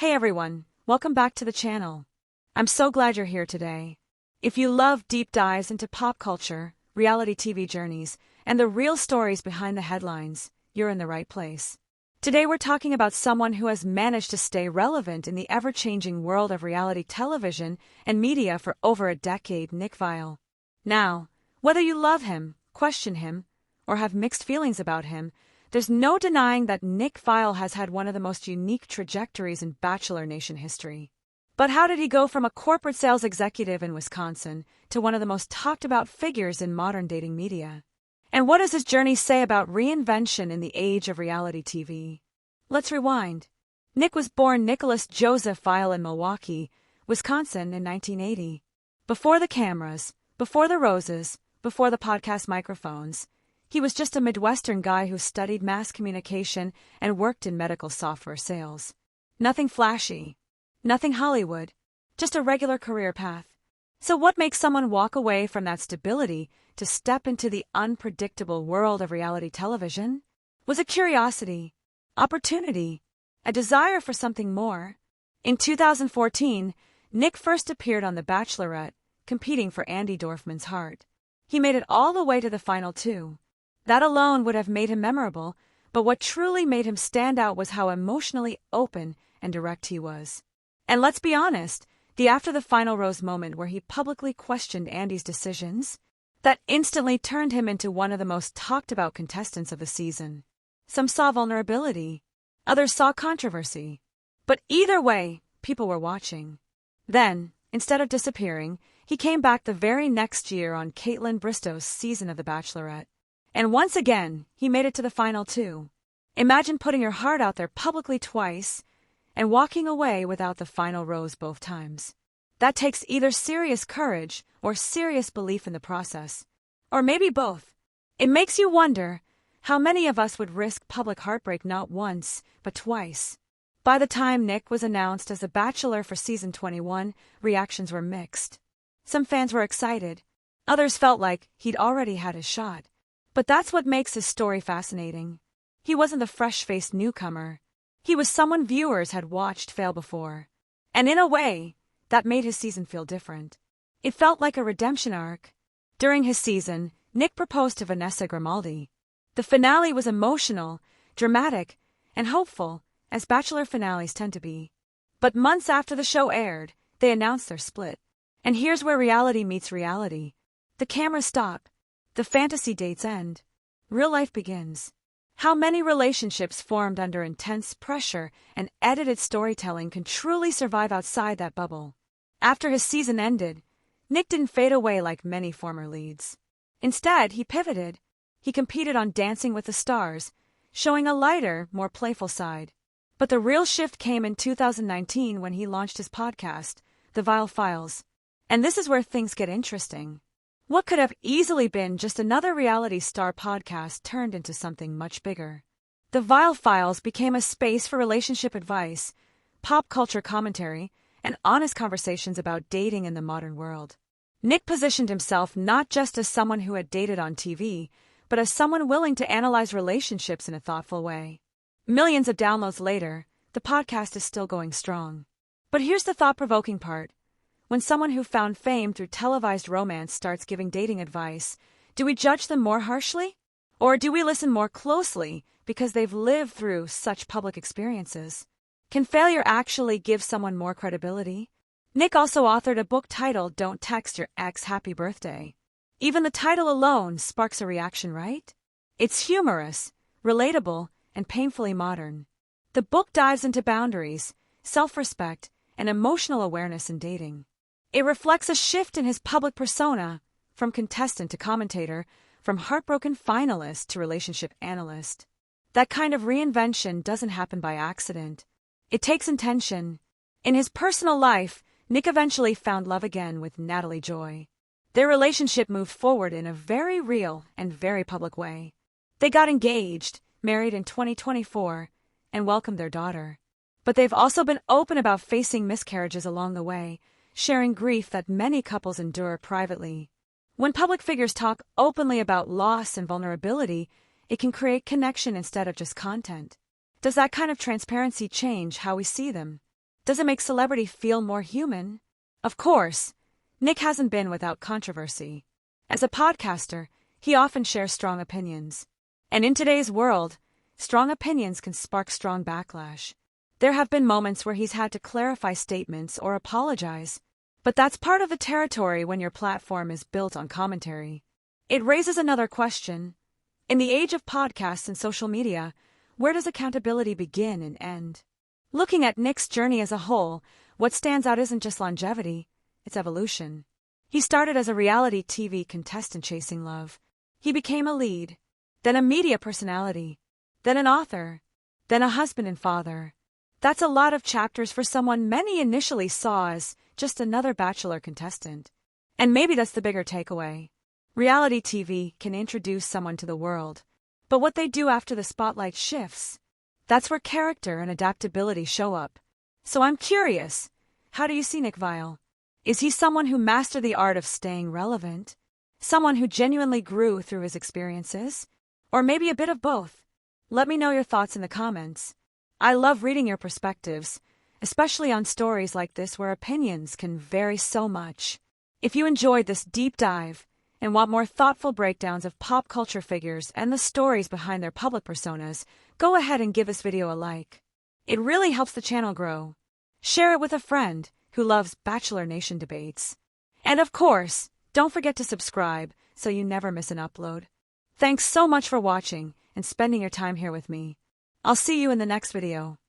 Hey everyone, welcome back to the channel. I'm so glad you're here today. If you love deep dives into pop culture, reality TV journeys, and the real stories behind the headlines, you're in the right place. Today we're talking about someone who has managed to stay relevant in the ever-changing world of reality television and media for over a decade, Nick Viall. Now, whether you love him, question him, or have mixed feelings about him, there's no denying that Nick Viall has had one of the most unique trajectories in Bachelor Nation history. But how did he go from a corporate sales executive in Wisconsin to one of the most talked-about figures in modern dating media? And what does his journey say about reinvention in the age of reality TV? Let's rewind. Nick was born Nicholas Joseph Viall in Milwaukee, Wisconsin in 1980. Before the cameras, before the roses, before the podcast microphones, he was just a Midwestern guy who studied mass communication and worked in medical software sales. Nothing flashy, nothing Hollywood, just a regular career path. So what makes someone walk away from that stability to step into the unpredictable world of reality television? Was it curiosity, opportunity, a desire for something more? In 2014, Nick first appeared on The Bachelorette, competing for Andy Dorfman's heart. He made it all the way to the final two. That alone would have made him memorable, but what truly made him stand out was how emotionally open and direct he was. And let's be honest, the after the final rose moment where he publicly questioned Andy's decisions, that instantly turned him into one of the most talked about contestants of the season. Some saw vulnerability, others saw controversy. But either way, people were watching. Then, instead of disappearing, he came back the very next year on Caitlin Bristow's season of The Bachelorette. And once again, he made it to the final two. Imagine putting your heart out there publicly twice and walking away without the final rose both times. That takes either serious courage or serious belief in the process. Or maybe both. It makes you wonder how many of us would risk public heartbreak not once, but twice. By the time Nick was announced as the Bachelor for season 21, reactions were mixed. Some fans were excited. Others felt like he'd already had his shot. But that's what makes his story fascinating. He wasn't the fresh-faced newcomer. He was someone viewers had watched fail before. And in a way, that made his season feel different. It felt like a redemption arc. During his season, Nick proposed to Vanessa Grimaldi. The finale was emotional, dramatic, and hopeful, as Bachelor finales tend to be. But months after the show aired, they announced their split. And here's where reality meets reality. The cameras stop. The fantasy dates end. Real life begins. How many relationships formed under intense pressure and edited storytelling can truly survive outside that bubble? After his season ended, Nick didn't fade away like many former leads. Instead, he pivoted. He competed on Dancing with the Stars, showing a lighter, more playful side. But the real shift came in 2019 when he launched his podcast, The Viall Files. And this is where things get interesting. What could have easily been just another reality star podcast turned into something much bigger. The Viall Files became a space for relationship advice, pop culture commentary, and honest conversations about dating in the modern world. Nick positioned himself not just as someone who had dated on TV, but as someone willing to analyze relationships in a thoughtful way. Millions of downloads later, the podcast is still going strong. But here's the thought-provoking part. When someone who found fame through televised romance starts giving dating advice, do we judge them more harshly? Or do we listen more closely because they've lived through such public experiences? Can failure actually give someone more credibility? Nick also authored a book titled Don't Text Your Ex Happy Birthday. Even the title alone sparks a reaction, right? It's humorous, relatable, and painfully modern. The book dives into boundaries, self-respect, and emotional awareness in dating. It reflects a shift in his public persona, from contestant to commentator, from heartbroken finalist to relationship analyst. That kind of reinvention doesn't happen by accident. It takes intention. In his personal life, Nick eventually found love again with Natalie Joy. Their relationship moved forward in a very real and very public way. They got engaged, married in 2024, and welcomed their daughter. But they've also been open about facing miscarriages along the way, sharing grief that many couples endure privately. When public figures talk openly about loss and vulnerability, it can create connection instead of just content. Does that kind of transparency change how we see them? Does it make celebrity feel more human? Of course, Nick hasn't been without controversy. As a podcaster, he often shares strong opinions. And in today's world, strong opinions can spark strong backlash. There have been moments where he's had to clarify statements or apologize. But that's part of the territory when your platform is built on commentary. It raises another question. In the age of podcasts and social media, where does accountability begin and end? Looking at Nick's journey as a whole, what stands out isn't just longevity, it's evolution. He started as a reality TV contestant chasing love. He became a lead, then a media personality, then an author, then a husband and father. That's a lot of chapters for someone many initially saw as just another Bachelor contestant. And maybe that's the bigger takeaway. Reality TV can introduce someone to the world, but what they do after the spotlight shifts, that's where character and adaptability show up. So I'm curious, how do you see Nick Viall? Is he someone who mastered the art of staying relevant? Someone who genuinely grew through his experiences? Or maybe a bit of both? Let me know your thoughts in the comments. I love reading your perspectives, especially on stories like this where opinions can vary so much. If you enjoyed this deep dive and want more thoughtful breakdowns of pop culture figures and the stories behind their public personas, go ahead and give this video a like. It really helps the channel grow. Share it with a friend who loves Bachelor Nation debates. And of course, don't forget to subscribe so you never miss an upload. Thanks so much for watching and spending your time here with me. I'll see you in the next video.